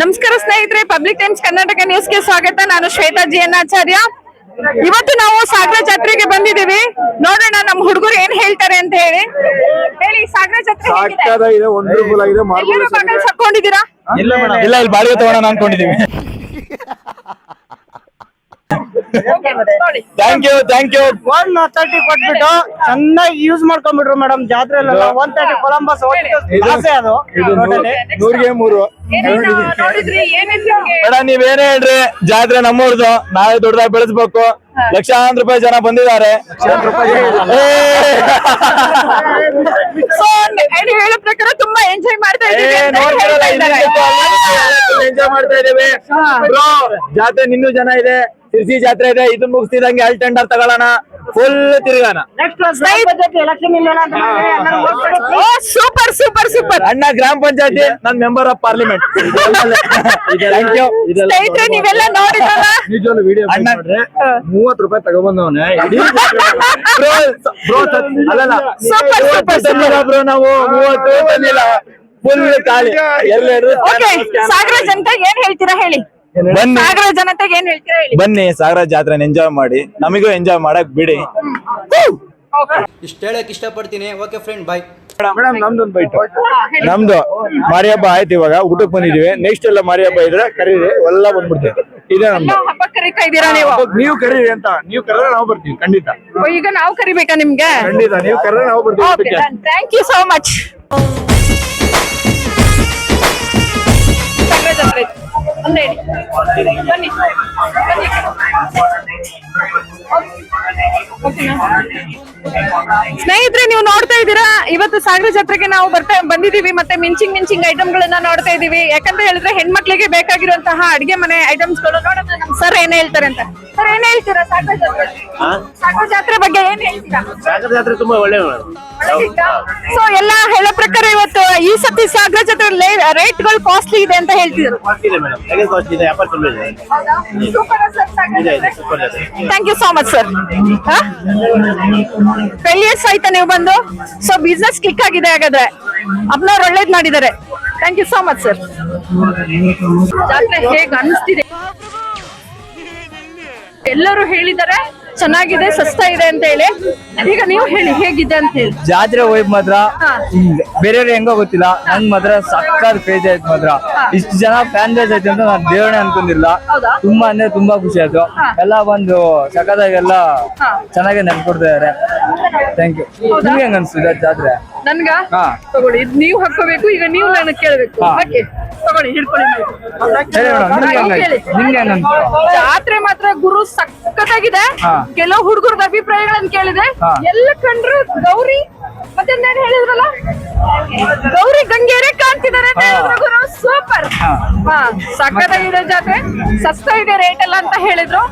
ನಮಸ್ಕಾರ ಸ್ನೇಹಿತರೆ, public Times Karnataka ನ್ಯೂಸ್ಗೆ ಸ್ವಾಗತ. ನಾನು ಶ್ವೇತಾ ಜಿ ಎನ್ ಆಚಾರ್ಯ. ಇವತ್ತು ನಾವು ಸಾಗರ ಜಾತ್ರೆಗೆ ಬಂದಿದ್ದೀವಿ. ನೋಡೋಣ ನಮ್ಮ ಹುಡುಗರು ಏನ್ ಹೇಳ್ತಾರೆ ಅಂತ ಹೇಳಿ. ಸಾಗರ ಜಾತ್ರೆ ಹಾಕೊಂಡಿದ್ದೀರಾ? ಇಲ್ಲ, ಇಲ್ಲಿ ಬಾಡಿಗೆ ತಗೋಣ ಅನ್ಕೊಂಡಿದೀವಿ. ಥ್ಯಾಂಕ್ ಯು 130 ಕೊಟ್ಬಿಟ್ಟು ಚೆನ್ನಾಗಿ ಯೂಸ್ ಮಾಡ್ಕೊಂಡ್ಬಿಟ್ರು ಮೇಡಮ್. ಜಾತ್ರೆ 130 ಕೊಲಂಬಸ್ ಆಸೆ ಅದು. 100ಗೆ 3 ಮೇಡಮ್, ನೀವೇನೇ ಹೇಳ್ರಿ, ಜಾತ್ರೆ ನಮ್ಮೂರ್ದು. ನಾವೇ ದೊಡ್ಡದಾಗಿ ಬೆಳೆಸ್ಬೇಕು. ಲಕ್ಷಾಂತರ ರೂಪಾಯಿ ಜನ ಬಂದಿದ್ದಾರೆ. ಹೇಳೋ ಪ್ರಕಾರ ತುಂಬಾ ಎಂಜಾಯ್ ಮಾಡ್ತಾ ಇದ್ದೀವಿ. ಎಂಜಾಯ್ ಮಾಡ್ತಾ ಇದ್ದೇವೆ. ಜಾತ್ರೆ ಇನ್ನೂ ಜನ ಇದೆ. ಸಿರ್ಸಿ ಜಾತ್ರೆ ಇದೆ. ಇದನ್ನ ಮುಗಿಸ್ತಿದಂಗೆ ಅಲ್ಲಿ ಟೆಂಡರ್ ತಗೊಳ್ಳೋಣ, ಫುಲ್ ತಿರುಗಾನ. Super super super. ಅಣ್ಣ ಗ್ರಾಮ ಪಂಚಾಯತಿ, ನನ್ ಮೆಂಬರ್ ಆಫ್ ಪಾರ್ಲಿಮೆಂಟ್. ಸ್ನೇಹಿತರೆ, ನೀವೆಲ್ಲ ನೋಡಿದ್ರಲ್ಲ, ಅಣ್ಣ 30 ರೂಪಾಯಿ ತಗೊಬಂದವನೆ. ಬ್ರೋ ನಾವು 30 ಬಂದಿಲ್ಲ, ಫುಲ್ ಖಾಲಿ. ಸಾಗರ ಜನತೆಗೆ ಏನ್ ಹೇಳ್ತೀರಾ ಹೇಳಿ? ಸಾಗರ ಜನತೆಗೆ ಏನ್ ಹೇಳ್ತೀರಾ ಹೇಳಿ? ಬನ್ನಿ, ಸಾಗರ ಜಾತ್ರೆ ಎಂಜಾಯ್ ಮಾಡಿ, ನಮಗೂ ಎಂಜಾಯ್ ಮಾಡಕ್ ಬಿಡಿ. ಇಷ್ಟ ಹೇಳಕ್ ಇಷ್ಟಪಡ್ತೀನಿ. ಓಕೆ ಫ್ರೆಂಡ್, ಬಾಯ್. ಮೇಡಮ್, ನಮ್ದೊಂದು ಬೈಟ್. ನಮ್ದು ಮಾರಿ ಹಬ್ಬ ಆಯ್ತು, ಇವಾಗ ಊಟಕ್ಕೆ ಬಂದಿದೀವಿ. ನೆಕ್ಸ್ಟ್ ಎಲ್ಲ ಮಾರಿ ಹಬ್ಬ ಇದ್ರೆ ಕರೀರಿ, ಎಲ್ಲ ಬಂದ್ಬಿಡ್ತೇವೆ. ಇದೇ ಹಬ್ಬ ಕರೀತಾ ಇದ್ದೀರಾ ನೀವು? ನೀವು ಕರೀರಿ ಅಂತ. ನೀವು ಕರೆದ್ರೆ ನಾವು ಬರ್ತೀವಿ ಖಂಡಿತ. ಈಗ ನಾವು ಕರಿಬೇಕಾ ನಿಮ್ಗೆ? ಖಂಡಿತ ನೀವು ಕರೆದ್ರೆ ನಾವು ಬರ್ತೀವಿ. Thank you so much. ಬನ್ನಿ. ಸ್ನೇಹಿತರೆ, ನೀವು ನೋಡ್ತಾ ಇದ್ದೀರಾ, ಇವತ್ತು ಸಾಗರ ಜಾತ್ರೆಗೆ ನಾವು ಬಂದಿದೀವಿ. ಮತ್ತೆ ಮಿಂಚಿಂಗ್ ಐಟಮ್ ಗಳನ್ನ ನೋಡ್ತಾ ಇದೀವಿ. ಯಾಕಂತ ಹೇಳಿದ್ರೆ ಹೆಣ್ಮಕ್ಳಿಗೆ ಬೇಕಾಗಿರುವಂತಹ ಅಡಿಗೆ ಮನೆ ಐಟಮ್ಸ್ ಗಳು. ನೋಡೋಣ ನಮ್ ಸರ್ ಏನ್ ಹೇಳ್ತಾರೆ ಅಂತ. ಸರ್, ಏನ್ ಹೇಳ್ತೀರಾ ಸಾಗರ ಜಾತ್ರೆ ಬಗ್ಗೆ? ಏನ್ ಹೇಳ್ತೀರಾ? ಸಾಗರ ಜಾತ್ರೆ ತುಂಬಾ ಒಳ್ಳೆ. ಸೊ ಎಲ್ಲ ಹೇಳೋ ಪ್ರಕಾರ ಇವತ್ತು ಈ ಸತಿ ಸಾಗರ ಜಾತ್ರೆ ರೇಟ್ ಗಳು ಕಾಸ್ಟ್ಲಿ ಇದೆ ಅಂತ ಹೇಳ್ತಿದ್ರು. Thank you so much sir. 12 years ಆಯ್ತಾ ನೀವು ಬಂದು? ಸೊ ಬಿಸ್ನೆಸ್ ಕ್ಲಿಕ್ ಆಗಿದೆ ಹಾಗಾದ್ರೆ. ಅಪ್ನವ್ರು ಒಳ್ಳೇದ್ ಮಾಡಿದ್ದಾರೆ. Thank you so much sir. ಜಾತ್ರೆ ಹೇಗ್ ಅನಿಸ್ತಿದೆ? ಎಲ್ಲರೂ ಹೇಳಿದ್ದಾರೆ ಚೆನ್ನಾಗಿದೆ, ಸಸ್ತಾ ಇದೆ ಅಂತ ಹೇಳಿ. ಈಗ ನೀವು ಹೇಳಿ ಹೇಗಿದೆ ಅಂತ ಹೇಳಿ. ಜಾತ್ರೆ ಹೋಯ್ತು ಮಾತ್ರ ಬೇರೆಯವ್ರು ಹೆಂಗೋ ಗೊತ್ತಿಲ್ಲ, ನಂಗ್ ಮಾತ್ರ ಸಕ್ಕತ್ ಕ್ರೇಜ್ ಆಯ್ತು ಮಾತ್ರ. ಇಷ್ಟು ಜನ ಫ್ಯಾನ್ ಬೇಸ್ ಐತೆ ಅಂತ ನಾನು ದೇವರೇ ಅನ್ಕೊಂಡಿಲ್ಲ. ತುಂಬಾ ಅಂದ್ರೆ ತುಂಬಾ ಖುಷಿ ಆಯ್ತು. ಎಲ್ಲ ಬಂದು ಸಖತ್ತಾಗೆಲ್ಲ ಚೆನ್ನಾಗಿ ನೆನ್ಕೊಡ್ತಾ ಇದಾರೆ. Thank you. ನಿಮ್ಗೆ ಹೆಂಗ ಅನ್ಸುತ್ತೆ ಜಾತ್ರೆ? ನನ್ಗ ತಗೊಳ್ಳಿ, ಇದು ನೀವು ಹಾಕೋಬೇಕು. ಈಗ ನೀವು ನನಗೆ ಕೇಳಬೇಕು. ಓಕೆ, ತಗೊಳ್ಳಿ, ಹಿಡ್ಕೊಳ್ಳಿ. ಜಾತ್ರೆ ಮಾತ್ರ ಗುರು ಸಖತ್ತಾಗಿದೆ. ಕೆಲವು ಹುಡುಗರದ ಅಭಿಪ್ರಾಯಗಳನ್ನ ಕೇಳಿದೆ. ಎಲ್ಲ ಕಂಡ್ರು ಗೌರಿ ಮತ್ತೆ ನಾನು ಹೇಳಿದ್ರಲ್ಲ, ಗೌರಿ ಗಂಗೇರೆ ಕಾಣ್ತಿದ್ದಾರೆ ಅಂತ ಹೇಳಿದ್ರು ಗುರು. ಸೂಪರ್. ಸಖತ್ತಾಗಿದೆ ಜಾತ್ರೆ, ಸಸ್ತಾ ಇದೆ ರೇಟ್ ಎಲ್ಲ ಅಂತ ಹೇಳಿದ್ರು.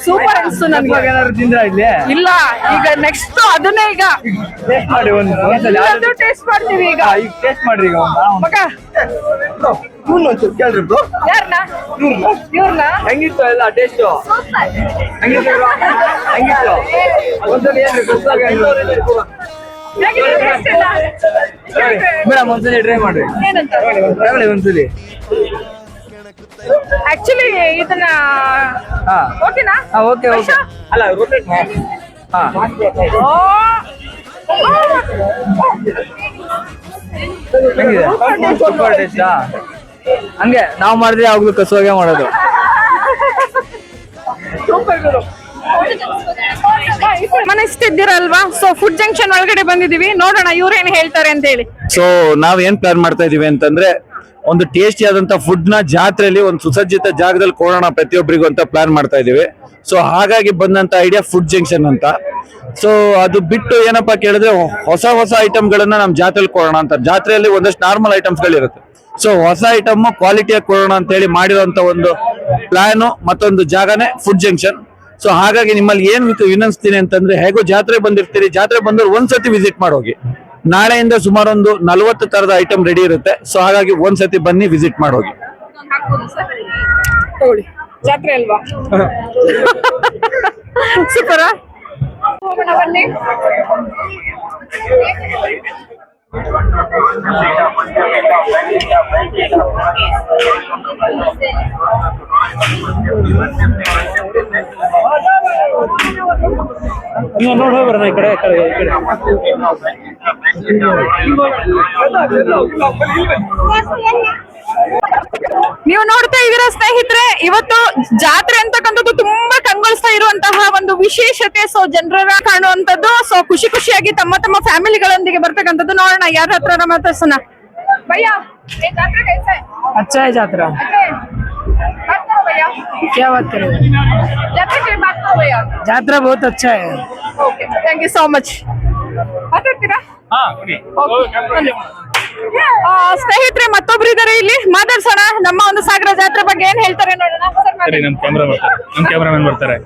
ಸೂಪರ್ ಅನ್ಸ್ತು ನನ್ಗೆ. ಇಲ್ಲ, ಈಗ ನೆಕ್ಸ್ಟ್ ಅದನ್ನೇ ಈಗ ಟೇಸ್ಟ್ ಮಾಡ್ತೀವಿ. ಈಗ ಟೇಸ್ಟ್ ಮಾಡ್ರಿ. ಈಗ ಯಾರನ್ನ ಇವ್ರನ್ನ ಹೆಂಗಿತ್ತು ಎಲ್ಲ ಟೇಸ್ಟ್? ಮೇಡಮ್ ಒಂದ್ಸಲಿ ಟ್ರೈ ಮಾಡ್ರಿ. ಒಂದ್ಸಲಿ ಆಕ್ಚುಲಿ ಇದನ್ನ ಓಕೆನಾ? Okay okay. ಅಲ್ಲ ಹಂಗೆ ನಾವ್ ಮಾಡಿದ್ರೆ ಯಾವಾಗ್ಲೂ ಕಸುವಾಗೆ ಮಾಡೋದು. ಮನಸ್ತಿದ್ದೀರಲ್ವಾ? ಸೊ ಫುಡ್ ಜಂಕ್ಷನ್ ಒಳಗಡೆ ಬಂದಿದೀವಿ. ನೋಡೋಣ ಇವ್ರೇನ್ ಹೇಳ್ತಾರೆ ಅಂತ ಹೇಳಿ. ಸೊ ನಾವ್ ಏನ್ ಪ್ಲಾನ್ ಮಾಡ್ತಾ ಇದೀವಿ ಅಂತಂದ್ರೆ, ಒಂದು ಟೇಸ್ಟಿ ಆದಂತ ಫುಡ್ ನ ಜಾತ್ರೆಯಲ್ಲಿ ಒಂದು ಸುಸಜ್ಜಿತ ಜಾಗದಲ್ಲಿ ಕೊಡೋಣ ಪ್ರತಿಯೊಬ್ಬರಿಗೂ ಅಂತ ಪ್ಲಾನ್ ಮಾಡ್ತಾ ಇದೀವಿ. ಸೊ ಹಾಗಾಗಿ ಬಂದಂತ ಐಡಿಯಾ ಫುಡ್ ಜಂಕ್ಷನ್ ಅಂತ. ಸೊ ಅದು ಬಿಟ್ಟು ಏನಪ್ಪಾ ಕೇಳಿದ್ರೆ, ಹೊಸ ಐಟಮ್ ಗಳನ್ನ ನಮ್ ಜಾತ್ರೆಯಲ್ಲಿ ಕೊಡೋಣ ಅಂತ. ಜಾತ್ರೆಯಲ್ಲಿ ಒಂದಷ್ಟು ನಾರ್ಮಲ್ ಐಟಮ್ಸ್ ಗಳಿರುತ್ತೆ. ಸೊ ಹೊಸ ಐಟಮ್ ಕ್ವಾಲಿಟಿಯಾಗಿ ಕೊಡೋಣ ಅಂತ ಹೇಳಿ ಮಾಡಿರುವಂತ ಒಂದು ಪ್ಲಾನ್, ಮತ್ತೊಂದು ಜಾಗನೇ ಫುಡ್ ಜಂಕ್ಷನ್. ಸೊ ಹಾಗಾಗಿ ನಿಮ್ಮಲ್ಲಿ ಏನ್ ವಿನಂತಿಸ್ತೀನಿ ಅಂತಂದ್ರೆ, ಹೇಗೋ ಜಾತ್ರೆ ಬಂದಿರ್ತೀರಿ, ಜಾತ್ರೆ ಬಂದವ್ರು ಒಂದ್ಸತಿ ವಿಸಿಟ್ ಮಾಡೋಗಿ. ನಾಳೆಯಿಂದ ಸುಮಾರು ಒಂದು 40 ತರದ ಐಟಮ್ ರೆಡಿ ಇರುತ್ತೆ. ಸೊ ಹಾಗಾಗಿ ಒಂದ್ಸತಿ ಬನ್ನಿ, ವಿಸಿಟ್ ಮಾಡೋಗಿ. ಜಾತ್ರೆ ಅಲ್ವಾ? ಸೂಪರ್. ಬನ್ನಿ. ನೀವು ನೋಡ್ತಾ ಇದ್ದೀರಾ ಸ್ನೇಹಿತರೆ, ಇವತ್ತು ಜಾತ್ರೆ ಅಂತಕ್ಕಂಥದ್ದು ತುಂಬಾ ಕಂಗೊಳಿಸ್ತಾ ಇರುವಂತಹ ಒಂದು ವಿಶೇಷತೆ. ಸೊ ಜನರ ಕಾಣುವಂತದ್ದು. ಸೊ ಖುಷಿ ಖುಷಿಯಾಗಿ ತಮ್ಮ ತಮ್ಮ ಫ್ಯಾಮಿಲಿಗಳೊಂದಿಗೆ ಬರ್ತಕ್ಕಂಥದ್ದು. ನೋಡೋಣ ಯಾರ ಹತ್ರ ಮಾತಾಡ್ಸೋಣ. ಭಯ್ಯ ये जात्रा कैसा है? अच्छा है यात्रा। अच्छा है। बात करो भैया। क्या बात करें? जात्रा के बात करो भैया। यात्रा बहुत अच्छा है। Okay, thank you so much. ಮಾತಾಡ್ತೀರಾ? ಸ್ನೇಹಿತರೆ ಮತ್ತೊಬ್ರು ಇದಾರೆ ಇಲ್ಲಿ, ಮಾತಾಡ್ಸೋಣ. ನಮ್ಮ ಒಂದು ಸಾಗರ ಜಾತ್ರೆ ಬಗ್ಗೆ ಏನ್ ಹೇಳ್ತಾರೆ ನೋಡೋಣ. ನಮ್ ಕ್ಯಾಮ್ರಾಮನ್ ಬರ್ತಾರೆ.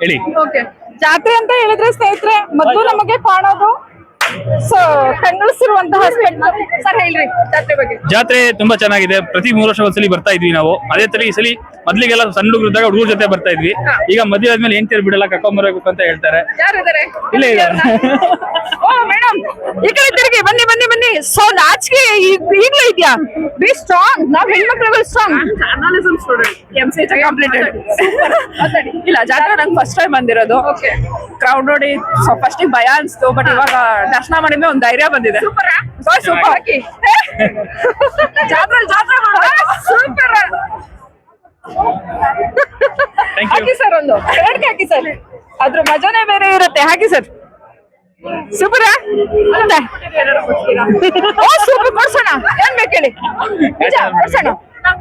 ಹೇಳಿ. ಓಕೆ, ಜಾತ್ರೆ ಅಂತ ಹೇಳಿದ್ರೆ ಸ್ನೇಹಿತರೆ ಮೊದಲು ನಮಗೆ ಕಾಣೋದು ಸೊ ಕಂಗೊಳಿಸಿರುವಂತಹ ಸರ್ ಹೇಳ್ರಿ ಜಾತ್ರೆ ಬಗ್ಗೆ. ಜಾತ್ರೆ ತುಂಬಾ ಚೆನ್ನಾಗಿದೆ. ಪ್ರತಿ 3 ವರ್ಷ ಒಂದ್ಸಲಿ ಬರ್ತಾ ಇದ್ವಿ ನಾವು. ಅದೇ ತರ ಈ ಸಲಿ ಮೊದ್ಲಿಗೆಲ್ಲ ಸಣ್ಣ ಹುಡುಗರಿದ್ದಾಗ ಹುಡುಗರ ಜೊತೆ ಬರ್ತಾ ಇದ್ವಿ. ಈಗ ಮದುವೆ ಆದ್ಮೇಲೆ ಹೆಂಡ್ತಿಯರು ಬಿಡಲ್ಲ, ಕರ್ಕೊಂಬರ್ಬೇಕು ಅಂತ ಹೇಳ್ತಾರೆ. ಯಾರಿದ್ದಾರೆ? ಇಲ್ಲೇ ಇದ್ದಾರೆ. ಓ ಮೇಡಮ್, ಈ ಕಡೆ ತಿರುಗಿ ಬನ್ನಿ ಬನ್ನಿ ಬನ್ನಿ. ಸೊ ನಾಚಿಕೆ ಈಗಲೂ ಇದೆಯಾ? Be strong. ನಾವ್ ಹೆಣ್ಮಕ್ಳು strong. Journalism student, MCA completed. ಇಲ್ಲ, ಜಾತ್ರೆ ನಂಗೆ ಫಸ್ಟ್ ಟೈಮ್ ಬಂದಿರೋದು. ಕ್ರೌಡ್ ನೋಡಿ ಫಸ್ಟ್ ಭಯ ಅನ್ಸ್ತು, ಬಟ್ ಇವಾಗ ದರ್ಶನ ಮಾಡಿದ್ರೆ ಒಂದ್ ಧೈರ್ಯ ಬಂದಿದೆ. ಸೂಪರ್ ಹಾಕಿ ಜಾತ್ರೆ ಸೂಪರ್ ಹಾಕಿ ಸರ್, ಒಂದು ಎರಡ್ಗೆ ಹಾಕಿ ಸರ್, ಅದ್ರ ಮಜಾನೇ ಬೇರೆ ಇರುತ್ತೆ. ಹಾಕಿ ಸರ್. ಸೂಪರ್ ಓ ಸೂಪರ್. ಕೊಡ್ಸೋಣ, ಏನ್ ಬೇಕು ಹೇಳಿ. ನಿಜ ಕೊಡ್ಸೋಣ.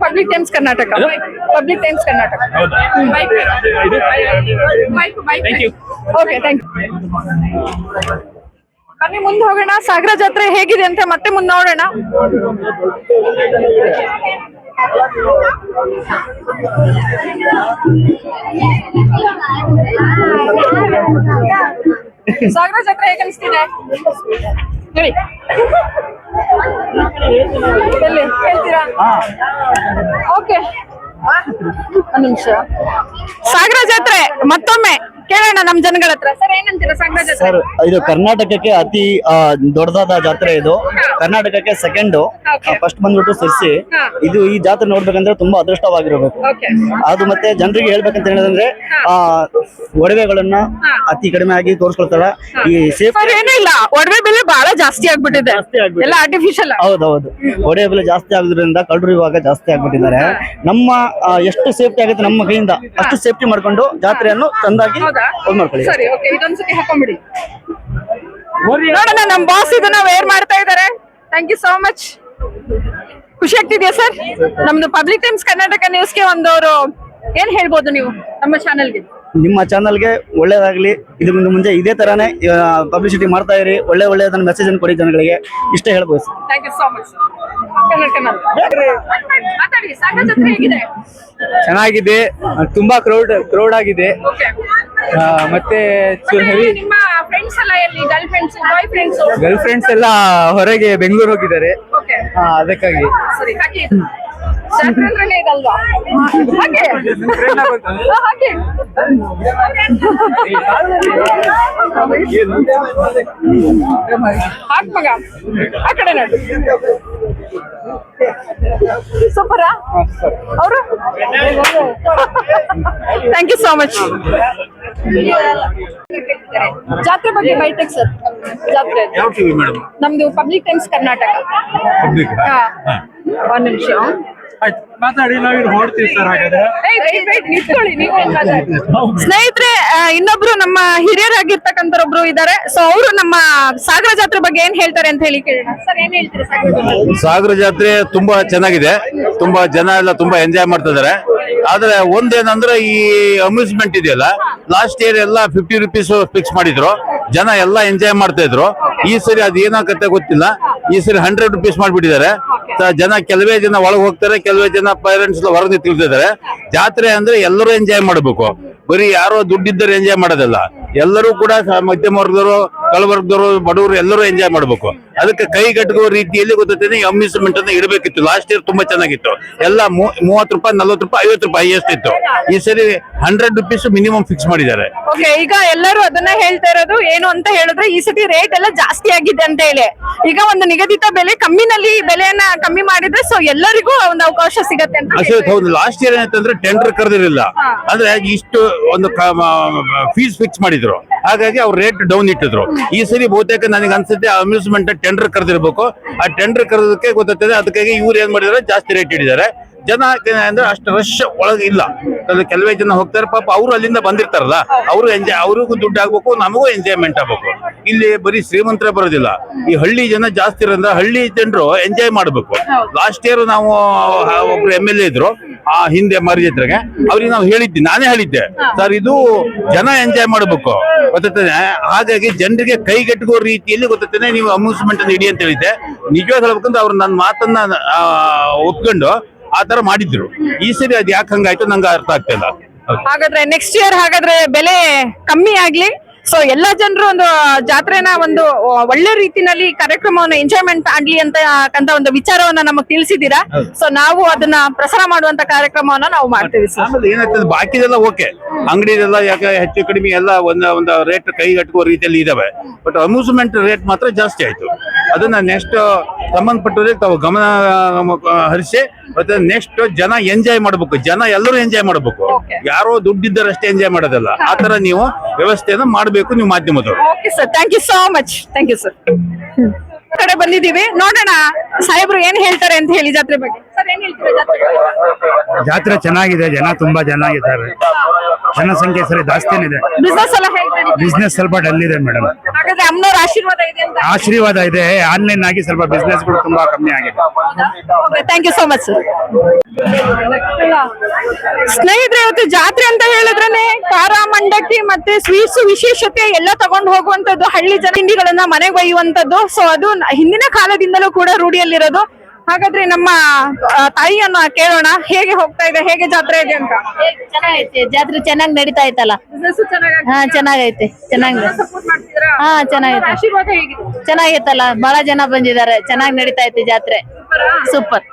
Public Times Karnataka. Public Times Karnataka. Thank you. Okay, thank you. ಬನ್ನಿ ಮುಂದೆ ಹೋಗೋಣ. ಸಾಗರ ಜಾತ್ರೆ ಹೇಗಿದೆ ಅಂತ ಮತ್ತೆ ಮುಂದೆ ನೋಡೋಣ. ಸಾಗರ ಜಾತ್ರೆ ಹೇಗೆ ಅನಿಸ್ತಿದೆ ಹೇಳಿ. ಎಲ್ಲಿ ಹೇಳ್ತೀರಾ? ಓಕೆ, ಒಂದು ನಿಮಿಷ. ಸಾಗರ ಜಾತ್ರೆ ಮತ್ತೊಮ್ಮೆ ಕೇಳೋಣ ನಮ್ ಜನಗಳ ಹತ್ರ. ಸರ್ ಏನಂತೀರಾ ಸಾಗರ ಜಾತ್ರೆ? ಸರ್, ಇದು ಕರ್ನಾಟಕಕ್ಕೆ ಅತಿ ದೊಡ್ಡದಾದ ಜಾತ್ರೆ. ಇದು ಕರ್ನಾಟಕಕ್ಕೆ ಸೆಕೆಂಡ್. ಫಸ್ಟ್ ಬಂದ್ಬಿಟ್ಟು ಸಿರ್ಸಿ. ಇದು ಈ ಜಾತ್ರೆ ನೋಡ್ಬೇಕಂದ್ರೆ ತುಂಬಾ ಅದೃಷ್ಟವಾಗಿರ್ಬೇಕು. ಅದು ಮತ್ತೆ ಜನರಿಗೆ ಹೇಳ್ಬೇಕಂತ ಹೇಳಿದ್ರೆ ಒಡವೆಗಳನ್ನ ಅತಿ ಕಡಿಮೆ ಆಗಿ ತೋರಿಸ್ಕೊಳ್ತಾರೆ. ಈ ಸೇಫ್ ಸರ್ ಏನೂ ಇಲ್ಲ, ಒಡವೆ ಬೆಲೆ ಬಹಳ ಜಾಸ್ತಿ ಆಗ್ಬಿಟ್ಟಿದೆ. ಎಲ್ಲ ಆರ್ಟಿಫಿಷಿಯಲ್. ಹೌದೌದು, ಒಡವೆ ಬೆಲೆ ಜಾಸ್ತಿ ಆಗೋದ್ರಿಂದ ಕಳ್ಳರು ಇವಾಗ ಜಾಸ್ತಿ ಆಗ್ಬಿಟ್ಟಿದ್ದಾರೆ. ನಮ್ಮ ಎಷ್ಟು ಸೇಫ್ಟಿ ಆಗುತ್ತೆ ನಮ್ಮ ಕೈಯಿಂದ ಅಷ್ಟು ಸೇಫ್ಟಿ ಮಾಡ್ಕೊಂಡು ಜಾತ್ರೆಯನ್ನು ಚಂದಾಗಿ ಮಾಡ್ಕೊಳ್ಳಿ. ಸರಿ, ಓಕೆ, ಇದೊಂದ್ಸತಿ ಹಾಕೊಂಡ್ಬಿಡಿ. ನೋಡೋಣ, ನಮ್ ಬಾಸ್ ಇದನ್ನ ವೇರ್ ಮಾಡ್ತಾ ಇದಾರೆ. Thank you so much. ಖುಷಿ ಆಗ್ತಿದ್ಯಾ ಸರ್? ನಮ್ದು ಪಬ್ಲಿಕ್ ಟೈಮ್ಸ್ ಕರ್ನಾಟಕ ನ್ಯೂಸ್ಗೆ ಒಂದವರು ಏನ್ ಹೇಳ್ಬೋದು ನೀವು ನಮ್ಮ ಚಾನೆಲ್ಗೆ? ನಿಮ್ಮ ಚಾನಲ್ಗೆ ಒಳ್ಳೇದಾಗ್ಲಿ. ಇದರಿಂದ ಮುಂದೆ ಇದೇ ತರಾನೇ ಪಬ್ಲಿಸಿಟಿ ಮಾಡ್ತಾ ಇರಿ. ಒಳ್ಳೆದನ್ನ ಮೆಸೇಜ್ ಅನ್ನು ಕೊಡಿ ಜನಗಳಿಗೆ. ಇಷ್ಟೇ ಹೇಳ್ಬೋದು. Thank you so much. ಮಾತಾಡಿ, ಸಾಗರ ಜಾತ್ರೆ ಹೇಗಿದೆ? ಚೆನ್ನಾಗಿದೆ, ತುಂಬಾ ಕ್ರೌಡ್ ಆಗಿದೆ. ಮತ್ತೆ ಹೆವಿ. ನಿಮ್ಮ ಫ್ರೆಂಡ್ಸ್ ಎಲ್ಲ ಎಲ್ಲಿ? Girl friends, boy friends? Girl friends ಎಲ್ಲ ಹೊರಗೆ ಬೆಂಗಳೂರು ಹೋಗಿದ್ದಾರೆ. ಓಕೆ, ಅದಕ್ಕಾಗಿ ಸರಿ ಹಾಕಿ. ಜಾತ್ರೆ ಅಂದ್ರೇನೆ ಇದಲ್ವಾ? ಹಾಗೆ ಹಾಗೆ ಹಾಕ್ ಮಗ, ಆ ಕಡೆ ನೋಡಿ. ಸೂಪರಾ ಅವರು? Thank you so much. ಜಾತ್ರೆ ಬಗ್ಗೆ ಬೈಟೆಕ್ ಸರ್. ಜಾತ್ರೆ ನಮ್ದು ಪಬ್ಲಿಕ್ ಟೈಮ್ಸ್ ಕರ್ನಾಟಕ. ಒಂದ್ ನಿಮಿಷ ಮಾತಾಡಿ, ನಾವು ಹೊಡ್ತೀವಿ ಸರ್. ಹಾಗಾದ್ರೆ ನಿಂತ್ಕೊಳ್ಳಿ ನೀವು. ಸ್ನೇಹಿತರೆ, ಇನ್ನೊಬ್ರು ನಮ್ಮ ಹಿರಿಯರಾಗಿರ್ತಕ್ಕಂಥವ್ರೊಬ್ರು ಇದ್ದಾರೆ. ಸೊ ಅವರು ನಮ್ಮ ಸಾಗರ ಜಾತ್ರೆ ಬಗ್ಗೆ ಏನ್ ಹೇಳ್ತಾರೆ ಅಂತ ಹೇಳಿ ಕೇಳೋಣ. ಸರ್ ಏನ್ ಹೇಳ್ತೀರಿ ಸಾಗರ ಜಾತ್ರೆ ತುಂಬಾ ಚೆನ್ನಾಗಿದೆ. ತುಂಬಾ ಜನ ಎಲ್ಲ ತುಂಬಾ ಎಂಜಾಯ್ ಮಾಡ್ತಾ ಇದಾರೆ. ಆದ್ರೆ ಒಂದೇನಂದ್ರೆ ಈ ಅಮ್ಯೂಸ್ಮೆಂಟ್ ಇದೆಯಲ್ಲ, ಲಾಸ್ಟ್ ಇಯರ್ ಎಲ್ಲ 50 ರೂಪೀಸ್ ಫಿಕ್ಸ್ ಮಾಡಿದ್ರು. ಜನ ಎಲ್ಲ ಎಂಜಾಯ್ ಮಾಡ್ತಾ ಇದ್ರು. ಈ ಸರಿ ಅದು ಏನಾಗತ್ತೆ ಗೊತ್ತಿಲ್ಲ. ಈ ಸರಿ 100 ರೂಪೀಸ್ ಮಾಡ್ಬಿಟ್ಟಿದ್ದಾರೆ. ಜನ ಕೆಲವೇ ಜನ ಒಳಗೆ ಹೋಗ್ತಾರೆ, ಕೆಲವೇ ಜನ ಪೇರೆಂಟ್ಸ್ ಹೊರಗೆ ನಿಂತಿರ್ತಿದ್ದಾರೆ. ಜಾತ್ರೆ ಅಂದ್ರೆ ಎಲ್ಲರೂ ಎಂಜಾಯ್ ಮಾಡಬೇಕು. ಬರೀ ಯಾರೋ ದುಡ್ಡಿದ್ದರೆ ಎಂಜಾಯ್ ಮಾಡೋದಲ್ಲ. ಎಲ್ಲರೂ ಕೂಡ ಮಧ್ಯಮ ವರ್ಗದವರು ಕೆಳವರ್ಗದವರು ಬಡವರು ಎಲ್ಲರೂ ಎಂಜಾಯ್ ಮಾಡ್ಬೇಕು. ಅದಕ್ಕೆ ಕೈಗೆಟುಕುವ ರೀತಿಯಲ್ಲಿ ಗೊತ್ತೈತೆ ಅಮ್ಯೂಸ್ಮೆಂಟ್ ಅನ್ನ ಇಡಬೇಕಿತ್ತು. ಲಾಸ್ಟ್ ಇಯರ್ ತುಂಬಾ ಚೆನ್ನಾಗಿತ್ತು. ಎಲ್ಲ 30 ರೂಪಾಯಿ, 40 ರೂಪಾಯಿ, 50 ರೂಪಾಯಿ ಹೈಯೆಸ್ಟ್ ಇತ್ತು. ಈ ಸರಿ 100 ರೂಪೀಸ್ ಮಿನಿಮಮ್ ಫಿಕ್ಸ್ ಮಾಡಿದ್ದಾರೆ. ಓಕೆ, ಈಗ ಎಲ್ಲರೂ ಅದನ್ನ ಹೇಳ್ತಾ ಇರೋದು ಏನು ಅಂತ ಹೇಳಿದ್ರೆ ಈ ಸತಿ ರೇಟ್ ಎಲ್ಲ ಜಾಸ್ತಿ ಆಗಿದೆ ಅಂತ ಹೇಳಿ. ಈಗ ಒಂದು ನಿಗದಿತ ಬೆಲೆ ಕಮ್ಮಿನಲ್ಲಿ ಬೆಲೆಯನ್ನ ಕಮ್ಮಿ ಮಾಡಿದ್ರೆ ಸೊ ಎಲ್ಲರಿಗೂ ಒಂದು ಅವಕಾಶ ಸಿಗತ್ತೆ ಅಂತ ಅಶೋಕ್, ಹೌದು. ಲಾಸ್ಟ್ ಇಯರ್ ಏನಂತಂದ್ರೆ ಟೆಂಡರ್ ಕರೆದಿರಲಿಲ್ಲ, ಅಂದ್ರೆ ಇಷ್ಟು ಒಂದು ಫೀಸ್ ಫಿಕ್ಸ್ ಮಾಡಿದ್ರು, ಹಾಗಾಗಿ ಅವ್ರು ರೇಟ್ ಡೌನ್ ಇಟ್ಟಿದ್ರು. ಈ ಸರಿ ಬಹುತೇಕ ನನಗೆ ಅನ್ಸುತ್ತೆ ಅಮ್ಯೂಸ್ಮೆಂಟ್ ಟೆಂಡರ್ ಕರೆದಿರ್ಬೇಕು. ಆ ಟೆಂಡರ್ ಕರೆದಕ್ಕೆ ಗೊತ್ತಾಗ್ತದೆ, ಅದಕ್ಕಾಗಿ ಇವ್ರು ಏನ್ ಮಾಡಿದಾರೆ ಜಾಸ್ತಿ ರೇಟ್ ಇಟ್ಟಿದ್ದಾರೆ. ಜನ ಅಂದ್ರೆ ಅಷ್ಟು ರಶ್ ಒಳಗೆ ಇಲ್ಲ. ಕೆಲವೇ ಜನ ಹೋಗ್ತಾರೆ, ಪಾಪ ಅವರು ಅಲ್ಲಿಂದ ಬಂದಿರ್ತಾರಲ್ಲ, ಅವರು ಅವ್ರಿಗೂ ದುಡ್ಡು ಆಗ್ಬೇಕು, ನಮಗೂ ಎಂಜಾಯ್ಮೆಂಟ್ ಆಗ್ಬೇಕು. ಇಲ್ಲಿ ಬರೀ ಶ್ರೀಮಂತರ ಬರೋದಿಲ್ಲ, ಈ ಹಳ್ಳಿ ಜನ ಜಾಸ್ತಿ ಇರೋದ್ರಿಂದ ಹಳ್ಳಿ ಜನರು ಎಂಜಾಯ್ ಮಾಡ್ಬೇಕು. ಲಾಸ್ಟ್ ಇಯರ್ ನಾವು ಒಬ್ರು MLA ಇದ್ರು ಆ ಹಿಂದೆ ಮರಿಜಿತ್ರೆಗೆ, ಅವ್ರಿಗೆ ನಾವು ನಾನೇ ಹೇಳಿದ್ದೆ, ಸರ್ ಇದು ಜನ ಎಂಜಾಯ್ ಮಾಡ್ಬೇಕು ಗೊತ್ತಾಗ್ತದೆ. ಹಾಗಾಗಿ ಜನರಿಗೆ ಕೈಗೆಟುಕುವ ರೀತಿಯಲ್ಲಿ ಗೊತ್ತಾಗ್ತದೆ ನೀವು ಅಮ್ಯೂಸ್ಮೆಂಟ್ ಅನ್ನು ಇಡಿ ಅಂತ ಹೇಳಿದ್ದೆ. ನಿಜವಾಗಿ ಹೇಳ್ಬೇಕಂದ್ರೆ ಅವ್ರು ನನ್ನ ಮಾತನ್ನ ಒಪ್ಕೊಂಡು ಆ ತರ ಮಾಡಿದ್ರು. ಈ ಸರಿ ಅದ್ ಯಾಕೆ ಹಂಗಾಯ್ತು ನಂಗೆ ಅರ್ಥ ಆಗ್ತಾ ಇಲ್ಲ. ಹಾಗಾದ್ರೆ ನೆಕ್ಸ್ಟ್ ಇಯರ್ ಹಾಗಾದ್ರೆ ಬೆಲೆ ಕಮ್ಮಿ ಆಗ್ಲಿ, ಸೊ ಎಲ್ಲಾ ಜನರು ಒಂದು ಜಾತ್ರೆನ ಒಂದು ಒಳ್ಳೆ ರೀತಿನಲ್ಲಿ ಕಾರ್ಯಕ್ರಮವನ್ನು ಎಂಜಾಯ್ಮೆಂಟ್ ಆಗ್ಲಿ ಅಂತ ಒಂದು ವಿಚಾರವನ್ನ ನಮಗ್ ತಿಳಿಸಿದೀರಾ. ಸೊ ನಾವು ಅದನ್ನ ಪ್ರಸಾರ ಮಾಡುವಂತ ಕಾರ್ಯಕ್ರಮವನ್ನ ನಾವು ಮಾಡ್ತೀವಿ ಸರ್. ಆಮೇಲೆ ಏನಾಗ್ತದೆ, ಬಾಕಿದೆಲ್ಲ ಓಕೆ, ಅಂಗಡಿದೆಲ್ಲ ಯಾಕೆ ಹೆಚ್ಚು ಕಡಿಮೆ ಎಲ್ಲ ಒಂದು ರೇಟ್ ಕೈಗಟ್ಟುವ ರೀತಿಯಲ್ಲಿ ಇದಾವೆ. ಬಟ್ ಅಮ್ಯೂಸ್ಮೆಂಟ್ ರೇಟ್ ಮಾತ್ರ ಜಾಸ್ತಿ ಆಯ್ತು. ಅದನ್ನ ನೆಕ್ಸ್ಟ್ ಸಂಬಂಧಪಟ್ಟವ್ರಿಗೆ ತಾವು ಗಮನ ಹರಿಸಿ, ಮತ್ತೆ ನೆಕ್ಸ್ಟ್ ಜನ ಎಂಜಾಯ್ ಮಾಡ್ಬೇಕು. ಜನ ಎಲ್ಲರೂ ಎಂಜಾಯ್ ಮಾಡ್ಬೇಕು, ಯಾರೋ ದುಡ್ಡಿದ್ದರಷ್ಟೇ ಎಂಜಾಯ್ ಮಾಡೋದಲ್ಲ. ಆ ತರ ನೀವು ವ್ಯವಸ್ಥೆಯನ್ನ ಮಾಡ್ಬೇಕು ನೀವು ಮಾಧ್ಯಮದವರು. Okay sir, thank you so much. Thank you sir. ಕಡೆ ಬಂದಿದ್ದೀವಿ, ನೋಡೋಣ ಸಾಹೇಬ್ರು ಏನ್ ಹೇಳ್ತಾರೆ ಅಂತ ಹೇಳಿ ಜಾತ್ರೆ ಬಗ್ಗೆ. ಸರ್ ಏನ್ ಹೇಳ್ತಾರೆ ಜಾತ್ರೆ ಬಗ್ಗೆ? ಜಾತ್ರೆ ಚೆನ್ನಾಗಿದೆ, ಜನ ತುಂಬಾ ಚೆನ್ನಾಗಿದ್ದಾರೆ. ಜನಸಂಖ್ಯೆ ಸರಿ ಜಾಸ್ತಿನೇ ಇದೆ. ಬಿಸ್ನೆಸ್ ಎಲ್ಲ ಹೇಗೆ ನಡೀತಿದೆ? ಬಿಸ್ನೆಸ್ ಸ್ವಲ್ಪ ಡಲ್ ಇದೆ ಮೇಡಮ್. ಹಾಗಾದ್ರೆ ಅಮ್ಮನವ್ರ ಆಶೀರ್ವಾದ ಇದೆ ಅಂತ. ಆಶೀರ್ವಾದ ಇದೆ. ಆನ್ಲೈನ್ ಆಗಿ ಸ್ವಲ್ಪ ಬಿಸ್ನೆಸ್ ಗಳು ತುಂಬಾ ಕಮ್ಮಿ ಆಗಿದೆ. Okay, thank you so much sir. ಸ್ನೇಹಿತರೆ, ಇವತ್ತು ಜಾತ್ರೆ ಅಂತ ಹೇಳಿದ್ರೆ ಖಾರ ಮಂಡಕ್ಕಿ ಮತ್ತೆ ಸ್ವೀಟ್ಸ್ ವಿಶೇಷತೆ ಎಲ್ಲ ತಗೊಂಡು ಹೋಗುವಂತದ್ದು, ಹಳ್ಳಿ ಜನ ತಿಂಡಿಗಳನ್ನ ಮನೆಗೆ ಒಯ್ಯುವಂತದ್ದು. ಸೊ ಅದು ಹಿಂದಿನ ಕಾಲದಿಂದಲೂ ಕೂಡ ರೂಢಿಯಲ್ಲಿರೋದು. ಹಾಗಾದ್ರೆ ನಮ್ಮ ತಾಯಿಯನ್ನ ಕೇಳೋಣ, ಹೇಗೆ ಹೋಗ್ತಾ ಇದೆ, ಹೇಗೆ ಜಾತ್ರೆ ಇದೆ ಅಂತ. ಚೆನ್ನಾಗೈತೆ ಜಾತ್ರೆ, ಚೆನ್ನಾಗಿ ನಡೀತಾ ಐತಲ್ಲ. ಹಾ ಚೆನ್ನಾಗೈತೆ, ಚೆನ್ನಾಗಿದೆ. ಹಾ ಚೆನ್ನಾಗೈತೆ. ಆಶೀರ್ವಾದ ಹೇಗಿದೆ? ಚೆನ್ನಾಗೈತಲ್ಲ, ಬಹಳ ಜನ ಬಂದಿದ್ದಾರೆ, ಚೆನ್ನಾಗಿ ನಡೀತಾ ಐತೆ ಜಾತ್ರೆ. ಸೂಪರ್.